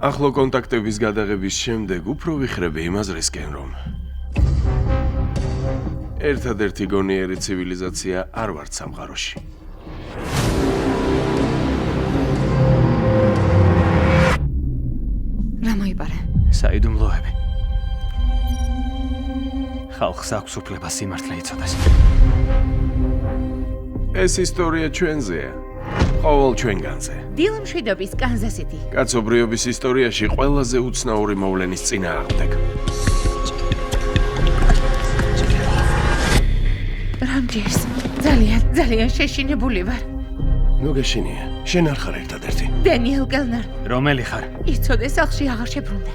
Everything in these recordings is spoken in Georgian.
ახლო კონტაქტების გადაღების შემდეგ უფრო ვიხრები იმ აზრისკენ, რომ ერთადერთი გონიერი ცივილიზაცია არ ვართ სამყაროში. რა მოიპარე? საიდუმლოები. ხალხს აქვს უფლება სიმართლე იცოდეს. ეს ისტორია ჩვენზეა. ყოველ ჩვენგანზე. დილ მშვიდობის კანზასიტი. კაცობრიობის ისტორიაში ყველაზე უცნაური მოვლენის წინააღმდეგ. რამდენს ძალიან შეშინებული ვარ. ნუ გეშინია. შენ არ ხარ ერთადერთი. დენიელ გელნარ. რომელი ხარ? იცოდე სახლში აღარ შებრუნდე.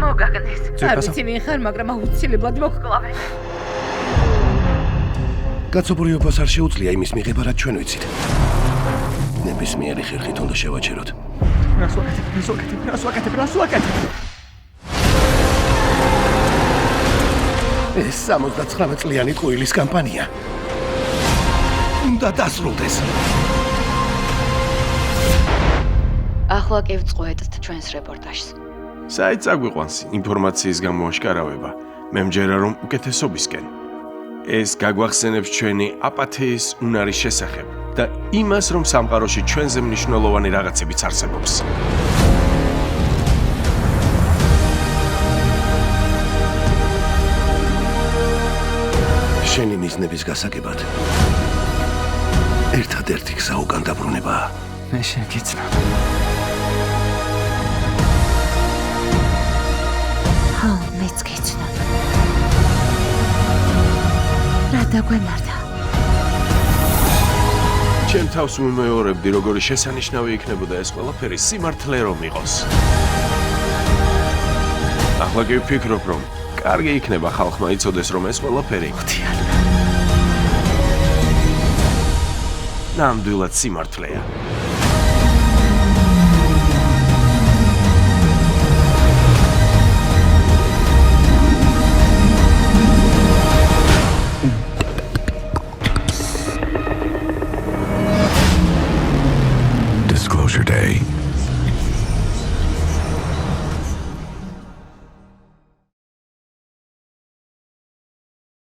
მოგაგნეს. არ ვიცი ვინ ხარ, მაგრამ აუცილებლად მოგკლავენ. კაცობრიობას არ შეუძლია იმის მიღება, რაც ჩვენ ვიცით. ნებისმიერი ხერხით უნდა შევაჩეროთ. რას ვაკეთებ? ეს 79 წლიანი ტყუილის კამპანია უნდა დასრულდეს. ახლა კი ვწყვეტთ ჩვენს რეპორტაჟს. საით აგვიყვანს ინფორმაციის გამოაშკარავება. მე მჯერა რომ უკეთესობისკენ. ეს გაგვახსენებს ჩვენი აპათიის უნარის შესახებ და იმას, რომ სამყაროში ჩვენზე მნიშვნელოვანი რაღაცებიც არსებობს. შენი მიზნების გასაგებად ერთადერთი გზა უკან დაბრუნებაა. მე შენ გიცნობ. ხო, მეც გიცნობ. რა დაგვემართა? ჩემ თავს ვიმეორებდი, როგორი შესანიშნავი იქნებოდა ეს ყველაფერი სიმართლე რომ იყოს. ახლა კი ვფიქრობ, რომ კარგი იქნება ხალხმა იცოდეს, რომ ეს ყველაფერი ნამდვილად სიმართლეა.